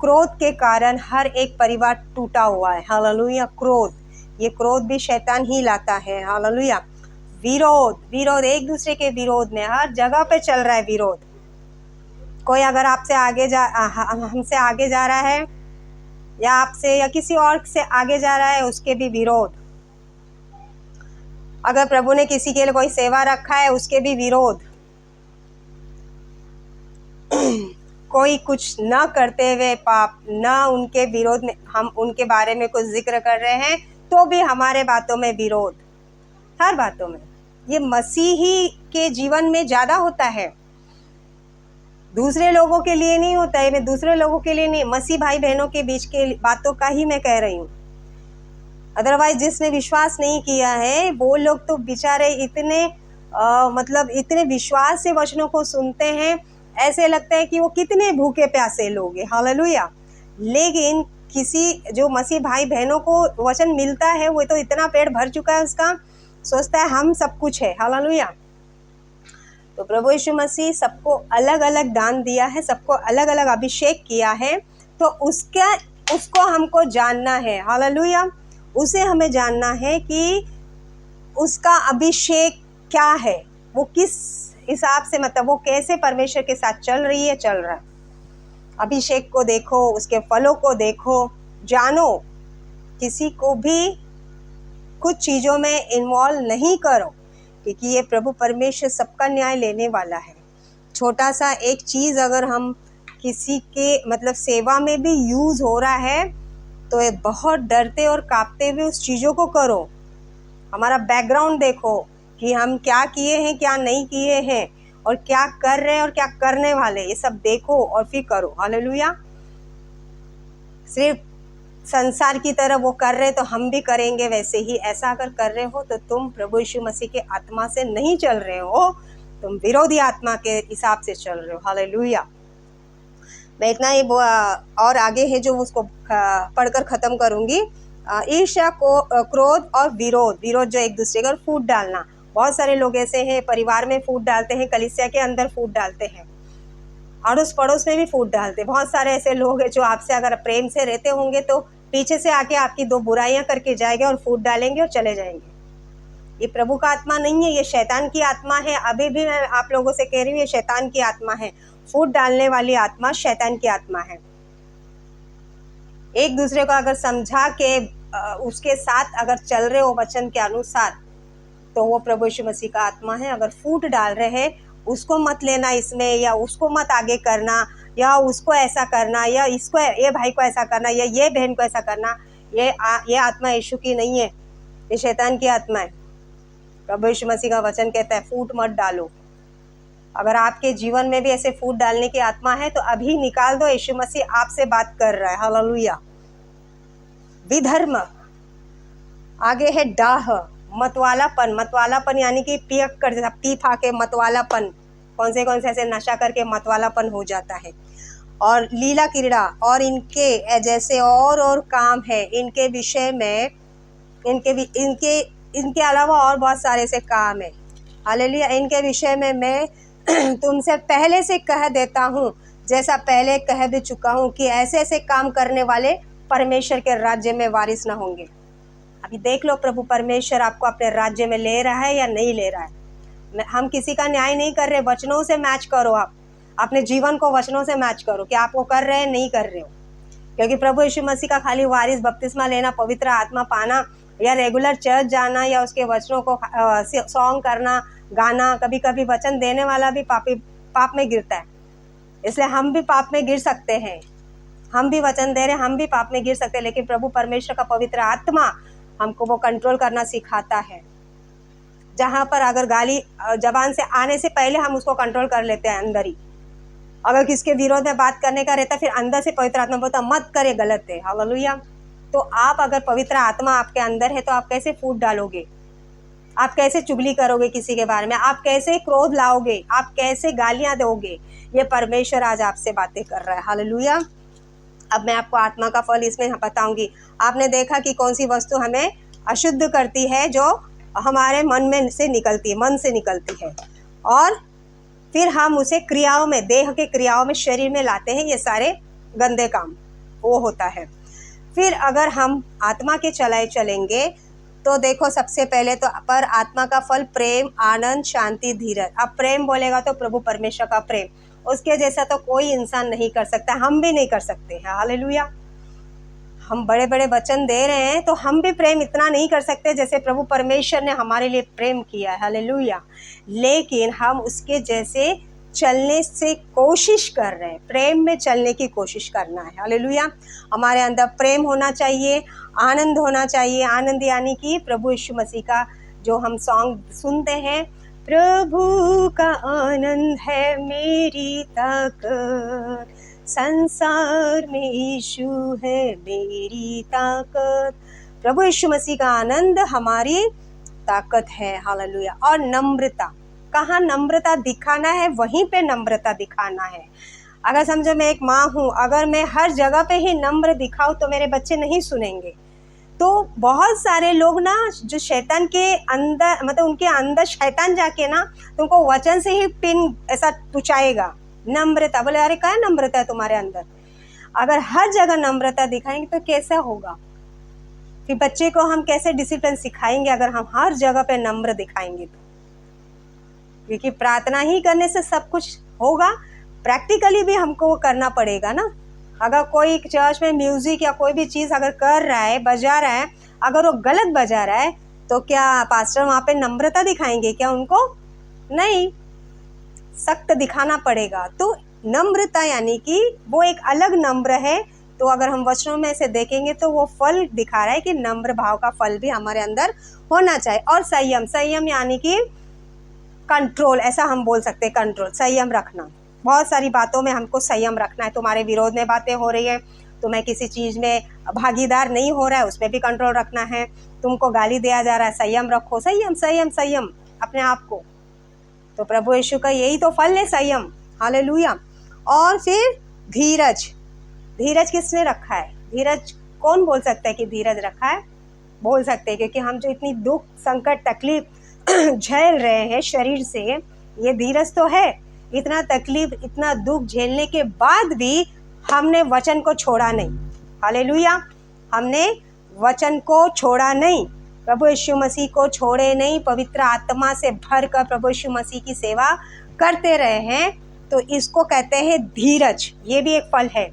क्रोध के कारण हर एक परिवार टूटा हुआ है। हालेलुया। क्रोध, ये क्रोध भी शैतान ही लाता है। हालेलुया। विरोध, एक दूसरे के विरोध में हर जगह पे चल रहा है विरोध। कोई अगर हमसे आगे जा रहा है, या आपसे या किसी और से आगे जा रहा है, उसके भी विरोध। अगर प्रभु ने किसी के लिए कोई सेवा रखा है, उसके भी विरोध। कोई कुछ न करते हुए पाप, न उनके विरोध में हम उनके बारे में कुछ जिक्र कर रहे हैं, तो भी हमारे बातों में विरोध, हर बातों में। ये मसीही के जीवन में ज्यादा होता है, दूसरे लोगों के लिए नहीं होता है। मैं दूसरे लोगों के लिए नहीं, मसीह भाई बहनों के बीच के बातों का ही मैं कह रही हूँ। अदरवाइज जिसने विश्वास नहीं किया है, वो लोग तो बेचारे इतने मतलब इतने विश्वास से वचनों को सुनते हैं, ऐसे लगता है कि वो कितने भूखे प्यासे लोग हैं। हालेलुया। लेकिन किसी जो मसीह भाई बहनों को वचन मिलता है, वो तो इतना पेट भर चुका है उसका, सोचता है हम सब कुछ है। हालेलुया। तो प्रभु यीशु मसीह सबको अलग अलग दान दिया है, सबको अलग अलग अभिषेक किया है। तो उसको हमको जानना है। हालेलुया। उसे हमें जानना है कि उसका अभिषेक क्या है, वो किस हिसाब से, मतलब वो कैसे परमेश्वर के साथ चल रहा है। अभिषेक को देखो, उसके फलों को देखो, जानो। किसी को भी कुछ चीज़ों में इन्वॉल्व नहीं करो, क्योंकि ये प्रभु परमेश्वर सबका न्याय लेने वाला है। छोटा सा एक चीज़ अगर हम किसी के मतलब सेवा में भी यूज़ हो रहा है, तो ये बहुत डरते और कांपते हुए उस चीज़ों को करो। हमारा बैकग्राउंड देखो कि हम क्या किए हैं, क्या नहीं किए हैं, और क्या कर रहे हैं और क्या करने वाले, ये सब देखो और फिर करो। हालेलुया। सिर्फ संसार की तरह वो कर रहे तो हम भी करेंगे वैसे ही, ऐसा अगर कर रहे हो तो तुम प्रभु यीशु मसीह के आत्मा से नहीं चल रहे हो, तुम विरोधी आत्मा के हिसाब से चल रहे हो। हालेलुया। मैं इतना ही और आगे है जो उसको पढ़कर ख़त्म करूँगी। ईर्ष्या को, क्रोध और विरोध जो एक दूसरे का फूट डालना। बहुत सारे लोग ऐसे हैं, परिवार में फूट डालते हैं, कलीसिया के अंदर फूट डालते हैं, अड़ोस पड़ोस में भी फूट डालते हैं। बहुत सारे ऐसे लोग हैं जो आपसे अगर प्रेम से रहते होंगे तो पीछे से आके आपकी दो बुराइयां करके जाएंगे और फूट डालेंगे और चले जाएंगे। ये प्रभु का आत्मा नहीं है, ये शैतान की आत्मा है। अभी भी मैं आप लोगों से कह रही हूँ, ये शैतान की आत्मा है। फूट डालने वाली आत्मा शैतान की आत्मा है। एक दूसरे को अगर समझा के उसके साथ अगर चल रहे हो वचन के अनुसार, तो वो प्रभु यीशु मसीह का आत्मा है। अगर फूट डाल रहे हैं, उसको मत लेना इसमें, या उसको मत आगे करना, या उसको ऐसा करना, या इसको, ये भाई को ऐसा करना, या ये बहन को ऐसा करना, ये आत्मा यीशु की नहीं है। ये शैतान की आत्मा है। प्रभु यीशु मसीह का वचन कहता है फूट मत डालो। अगर आपके जीवन में भी ऐसे फूट डालने की आत्मा है तो अभी निकाल दो। यीशु मसीह आपसे बात कर रहा है। हालेलुया। विधर्म, आगे है डाह, मतवालापन। मतवालापन यानी कि पियक कर, पी फा के मतवालापन, कौन से ऐसे नशा करके मतवालापन हो जाता है। और लीला क्रीड़ा और इनके जैसे और काम है, इनके विषय में इनके अलावा और बहुत सारे से काम है। हालेलुया। इनके विषय में मैं तुमसे पहले से कह देता हूँ, जैसा पहले कह भी चुका हूँ कि ऐसे ऐसे काम करने वाले परमेश्वर के राज्य में वारिस न होंगे। अभी देख लो प्रभु परमेश्वर आपको अपने राज्य में ले रहा है या नहीं ले रहा है। हम किसी का न्याय नहीं कर रहे, वचनों से मैच करो। आप अपने जीवन को वचनों से मैच करो कि आप वो कर रहे हैं नहीं कर रहे हो। क्योंकि प्रभु यीशु मसीह का खाली वारिस बपतिस्मा लेना, पवित्र आत्मा पाना या रेगुलर चर्च जाना या उसके वचनों को सॉन्ग करना, गाना, कभी कभी वचन देने वाला भी पाप में गिरता है। इसलिए हम भी पाप में गिर सकते हैं। हम भी वचन दे रहे हैं, हम भी पाप में गिर सकते हैं, लेकिन प्रभु परमेश्वर का पवित्र आत्मा हमको वो कंट्रोल करना सिखाता है। जहाँ पर अगर गाली जबान से आने से पहले हम उसको कंट्रोल कर लेते हैं अंदर ही। अगर किसके विरोध में बात करने का रहता फिर अंदर से पवित्र आत्मा बोलता मत करे, गलत है। हालेलुया। तो आप अगर पवित्र आत्मा आपके अंदर है तो आप कैसे फूट डालोगे? आप कैसे चुगली करोगे किसी के बारे में? आप कैसे क्रोध लाओगे? आप कैसे गालियां दोगे? ये परमेश्वर आज आपसे बातें कर रहा है। हालेलुया। अब मैं आपको आत्मा का फल इसमें बताऊंगी। आपने देखा कि कौन सी वस्तु हमें अशुद्ध करती है, जो हमारे मन से निकलती है और फिर हम उसे क्रियाओं में, देह के क्रियाओं में, शरीर में लाते हैं। ये सारे गंदे काम वो होता है। फिर अगर हम आत्मा के चलेंगे तो देखो सबसे पहले तो पर आत्मा का फल प्रेम, आनंद, शांति, धीरज। अब प्रेम बोलेगा तो प्रभु परमेश्वर का प्रेम, उसके जैसा तो कोई इंसान नहीं कर सकता, हम भी नहीं कर सकते हैं। हालेलुया। हम बड़े बड़े वचन दे रहे हैं तो हम भी प्रेम इतना नहीं कर सकते जैसे प्रभु परमेश्वर ने हमारे लिए प्रेम किया है। हालेलुया। लेकिन हम उसके जैसे चलने से कोशिश कर रहे हैं, प्रेम में चलने की कोशिश करना है। हालेलुया। हमारे अंदर प्रेम होना चाहिए, आनंद होना चाहिए। आनंद यानी कि प्रभु यीशु मसीह का जो हम सॉन्ग सुनते हैं, प्रभु का आनंद है मेरी ताकत, संसार में यीशु है मेरी ताकत। प्रभु यीशु मसीह का आनंद हमारी ताकत है। हालेलुया। और नम्रता, कहाँ नम्रता दिखाना है वहीं पे नम्रता दिखाना है। अगर समझो मैं एक माँ हूँ, अगर मैं हर जगह पे ही नम्र दिखाऊँ तो मेरे बच्चे नहीं सुनेंगे। तो बहुत सारे लोग ना जो शैतान के अंदर, मतलब उनके अंदर शैतान जाके ना तुमको वचन से ही पिन ऐसा टुचाएगा। नम्रता, बोले अरे क्या नम्रता है तुम्हारे अंदर? अगर हर जगह नम्रता दिखाएंगे तो कैसा होगा? फिर बच्चे को हम कैसे डिसिप्लिन सिखाएंगे अगर हम हर जगह पे नम्र दिखाएंगे तो? क्योंकि प्रार्थना ही करने से सब कुछ होगा, प्रैक्टिकली भी हमको वो करना पड़ेगा ना। अगर कोई चर्च में म्यूजिक या कोई भी चीज़ अगर कर रहा है, बजा रहा है, अगर वो गलत बजा रहा है तो क्या पास्टर वहाँ पे नम्रता दिखाएंगे क्या उनको? नहीं, सख्त दिखाना पड़ेगा। तो नम्रता यानी कि वो एक अलग नम्र है। तो अगर हम वचनों में से देखेंगे तो वो फल दिखा रहा है कि नम्र भाव का फल भी हमारे अंदर होना चाहिए। और संयम, संयम यानी कि कंट्रोल, ऐसा हम बोल सकते हैं, कंट्रोल, संयम रखना। बहुत सारी बातों में हमको संयम रखना है। तुम्हारे विरोध में बातें हो रही है, तुम्हें किसी चीज़ में भागीदार नहीं हो रहा है, उसमें भी कंट्रोल रखना है। तुमको गाली दिया जा रहा है, संयम रखो, संयम संयम संयम अपने आप को। तो प्रभु यीशु का यही तो फल है, संयम। हालेलुया। और फिर धीरज, धीरज किसने रखा है? धीरज कौन बोल सकता है कि धीरज रखा है? बोल सकते हैं, क्योंकि हम जो इतनी दुख, संकट, तकलीफ झेल रहे हैं शरीर से, ये धीरज तो है। इतना तकलीफ, इतना दुख झेलने के बाद भी हमने वचन को छोड़ा नहीं। हालेलुया। हमने वचन को छोड़ा नहीं, प्रभु यीशु मसीह को छोड़े नहीं, पवित्र आत्मा से भरकर प्रभु यीशु मसीह की सेवा करते रहे हैं। तो इसको कहते हैं धीरज। ये भी एक फल है।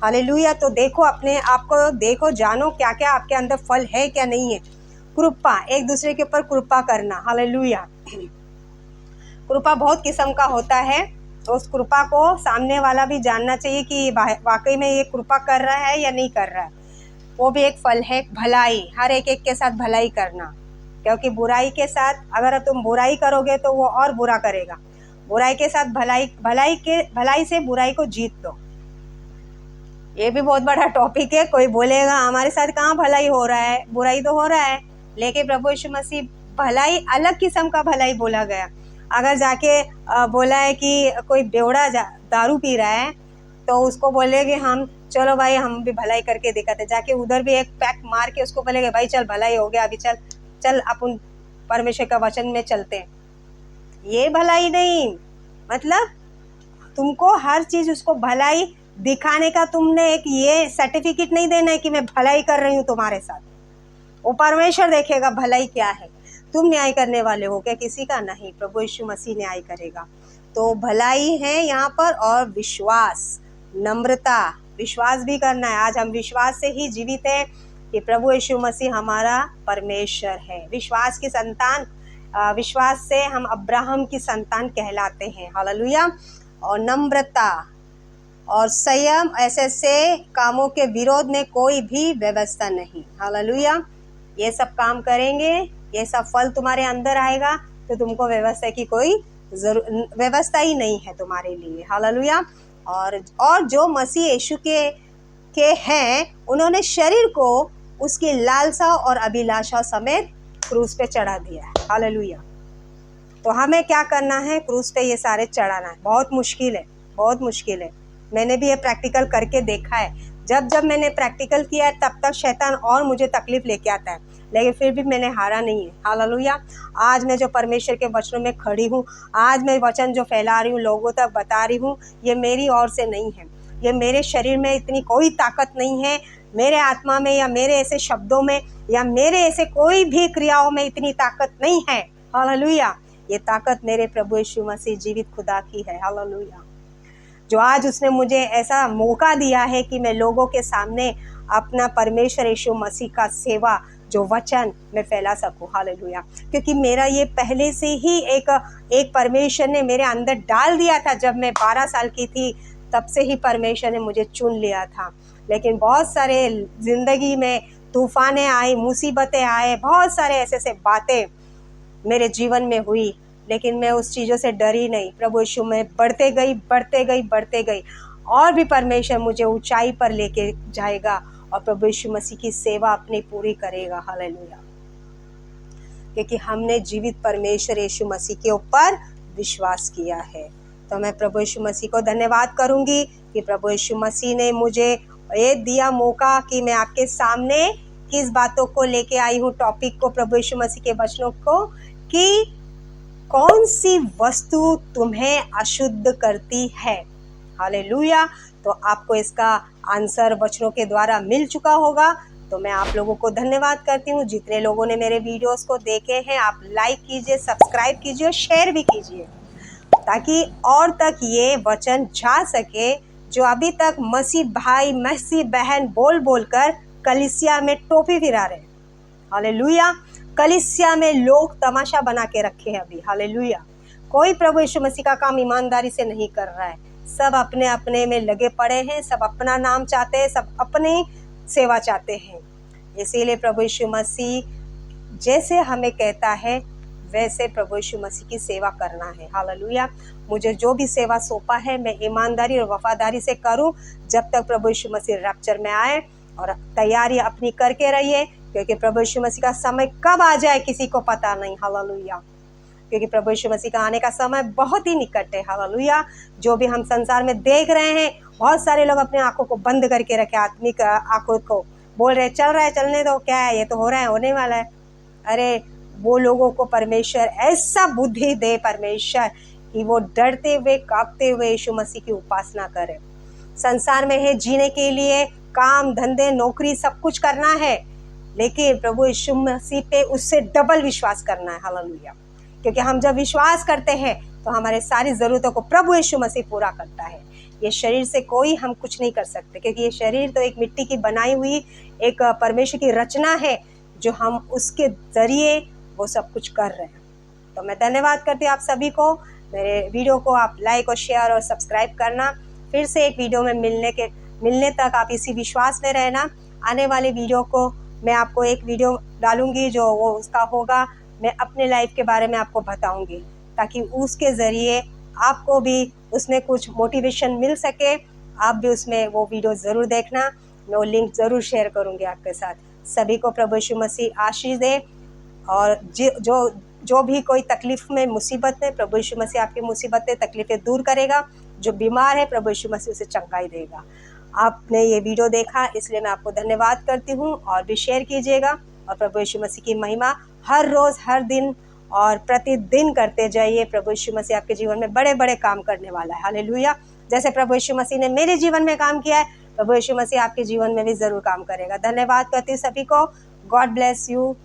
हालेलुया। तो देखो, अपने आप को देखो, जानो क्या क्या आपके अंदर फल है, क्या नहीं है। कृपा, एक दूसरे के ऊपर कृपा करना। हालेलुया। कृपा बहुत किस्म का होता है, तो उस कृपा को सामने वाला भी जानना चाहिए कि वाकई में ये कृपा कर रहा है या नहीं कर रहा है। वो भी एक फल है भलाई, हर एक के साथ भलाई करना, क्योंकि बुराई के साथ अगर तुम बुराई करोगे तो वो और बुरा करेगा। बुराई के साथ भलाई से बुराई को जीत दो। ये भी बहुत बड़ा टॉपिक है। कोई बोलेगा हमारे साथ कहाँ भलाई हो रहा है, बुराई तो हो रहा है, लेकिन प्रभु यीशु मसीह भलाई अलग किस्म का भलाई बोला गया। अगर जाके बोला है कि कोई बेवड़ा दारू पी रहा है तो उसको बोलेगे हम चलो भाई हम भी भलाई करके दिखाते, जाके उधर भी एक पैक मार के उसको बोलेगे भाई चल भलाई हो गया, अभी चल चल अपन परमेश्वर का वचन में चलते हैं। ये भलाई नहीं, मतलब तुमको हर चीज उसको भलाई दिखाने का, तुमने एक ये सर्टिफिकेट नहीं देना है कि मैं भलाई कर रही हूँ तुम्हारे साथ। वो परमेश्वर देखेगा भलाई क्या है। तुम न्याय करने वाले हो क्या किसी का? नहीं, प्रभु यीशु मसीह न्याय करेगा। तो भलाई है यहाँ पर, और विश्वास, नम्रता, विश्वास भी करना है। आज हम विश्वास से ही जीवित हैं कि प्रभु यीशु मसीह हमारा परमेश्वर है। विश्वास की संतान, विश्वास से हम अब्राहम की संतान कहलाते हैं। हालेलुया। और नम्रता और संयम, ऐसे कामों के विरोध में कोई भी व्यवस्था नहीं। हालेलुया। ये सब काम करेंगे, ये सब फल तुम्हारे अंदर आएगा तो तुमको व्यवस्था की कोई व्यवस्था ही नहीं है तुम्हारे लिए। हालेलुया। और जो मसीह यीशु के हैं, उन्होंने शरीर को उसकी लालसा और अभिलाषा समेत क्रूस पे चढ़ा दिया है। हालेलुया। तो हमें क्या करना है? क्रूस पे ये सारे चढ़ाना है। बहुत मुश्किल है, बहुत मुश्किल है। मैंने भी ये प्रैक्टिकल करके देखा है। जब मैंने प्रैक्टिकल किया है तब शैतान और मुझे तकलीफ लेके आता है, लेकिन फिर भी मैंने हारा नहीं है। हालेलुया। आज मैं जो परमेश्वर के वचनों में खड़ी हूँ, आज मैं वचन जो फैला रही हूँ, लोगों तक बता रही हूँ, ये मेरी ओर से नहीं है। ये मेरे शरीर में इतनी कोई ताकत नहीं है, मेरे आत्मा में या मेरे ऐसे शब्दों में या मेरे ऐसे कोई भी क्रियाओं में इतनी ताकत नहीं है। हालेलुया। ये ताकत मेरे प्रभु यीशु मसीह जीवित खुदा की है। हालेलुया। जो आज उसने मुझे ऐसा मौका दिया है कि मैं लोगों के सामने अपना परमेश्वर यीशु मसीह का सेवा, जो वचन, मैं फैला सकूं। हालेलुया। क्योंकि मेरा ये पहले से ही एक परमेश्वर ने मेरे अंदर डाल दिया था। जब मैं 12 साल की थी तब से ही परमेश्वर ने मुझे चुन लिया था। लेकिन बहुत सारे जिंदगी में तूफानें आई, मुसीबतें आए, बहुत सारे ऐसे बातें मेरे जीवन में हुई, लेकिन मैं उस चीज़ों से डरी नहीं। प्रभु यीशु में बढ़ते गई और भी परमेश्वर मुझे ऊंचाई पर लेके जाएगा और प्रभु यीशु मसीह की सेवा अपनी पूरी करेगा। हालेलुया। क्योंकि हमने जीवित परमेश्वर यीशु मसीह के ऊपर विश्वास किया है। तो मैं प्रभु यीशु मसीह को धन्यवाद करूंगी कि प्रभु यीशु मसीह ने मुझे ये दिया मौका कि मैं आपके सामने किस बातों को लेके आई हूँ, टॉपिक को, प्रभु यीशु मसीह के वचनों को, कि कौन सी वस्तु तुम्हें अशुद्ध करती है। हालेलुया। तो आपको इसका आंसर वचनों के द्वारा मिल चुका होगा। तो मैं आप लोगों को धन्यवाद करती हूँ। जितने लोगों ने मेरे वीडियोस को देखे हैं, आप लाइक कीजिए, सब्सक्राइब कीजिए और शेयर भी कीजिए, ताकि और तक ये वचन जा सके जो अभी तक मसीह भाई, मसीह बहन बोल कर कलीसिया में टोपी फिरा रहे। हालेलुया। कलीसिया में लोग तमाशा बना के रखे हैं अभी। हालेलुया। कोई प्रभु यीशु मसीह का काम ईमानदारी से नहीं कर रहा है। सब अपने अपने में लगे पड़े हैं, सब अपना नाम चाहते हैं, सब अपनी सेवा चाहते हैं। इसीलिए प्रभु यीशु मसीह जैसे हमें कहता है वैसे प्रभु यीशु मसीह की सेवा करना है। हालेलुया। मुझे जो भी सेवा सौंपा है मैं ईमानदारी और वफादारी से करूं जब तक प्रभु यीशु मसीह रैप्चर में आए। और तैयारी अपनी करके रहिए, क्योंकि प्रभु यीशु मसीह का समय कब आ जाए किसी को पता नहीं। हालेलुया। क्योंकि प्रभु यीशु मसीह का आने का समय बहुत ही निकट है। हालेलुया। जो भी हम संसार में देख रहे हैं, बहुत सारे लोग अपने आंखों को बंद करके रखे, आत्मिक आंखों को, बोल रहे चल रहा है, चलने दो, क्या है, ये तो हो रहा है, होने वाला है। अरे वो लोगों को परमेश्वर ऐसा बुद्धि दे, परमेश्वर, कि वो डरते हुए कांपते हुए यीशु मसीह की उपासना करें। संसार में है जीने के लिए, काम धंधे नौकरी सब कुछ करना है, लेकिन प्रभु यीशु मसीह पे उससे डबल विश्वास करना है। हालेलुया। क्योंकि हम जब विश्वास करते हैं तो हमारे सारी ज़रूरतों को प्रभु यीशु मसीह पूरा करता है। ये शरीर से कोई हम कुछ नहीं कर सकते, क्योंकि ये शरीर तो एक मिट्टी की बनाई हुई एक परमेश्वर की रचना है, जो हम उसके ज़रिए वो सब कुछ कर रहे हैं। तो मैं धन्यवाद करती हूँ आप सभी को। मेरे वीडियो को आप लाइक और शेयर और सब्सक्राइब करना। फिर से एक वीडियो में मिलने तक आप इसी विश्वास में रहना। आने वाले वीडियो को मैं आपको एक वीडियो डालूँगी जो वो उसका होगा, मैं अपने लाइफ के बारे में आपको बताऊँगी, ताकि उसके ज़रिए आपको भी उसमें कुछ मोटिवेशन मिल सके। आप भी उसमें वो वीडियो ज़रूर देखना, मैं वो लिंक ज़रूर शेयर करूँगी आपके साथ। सभी को प्रभु यीशु मसीह आशीष दे, और जो भी कोई तकलीफ़ में, मुसीबत में, प्रभु यीशु मसीह आपकी मुसीबतें, तकलीफ़ें दूर करेगा। जो बीमार है, प्रभु यीशु मसीह उसे चंगाई देगा। आपने ये वीडियो देखा इसलिए मैं आपको धन्यवाद करती हूँ, और भी शेयर कीजिएगा, और प्रभु यीशु मसीह की महिमा हर रोज़, हर दिन और प्रतिदिन करते जाइए। प्रभु यीशु मसीह आपके जीवन में बड़े बड़े काम करने वाला है। हालेलुया। जैसे प्रभु यीशु मसीह ने मेरे जीवन में काम किया है, प्रभु यीशु मसीह आपके जीवन में भी ज़रूर काम करेगा। धन्यवाद करती हूँ सभी को। God bless you.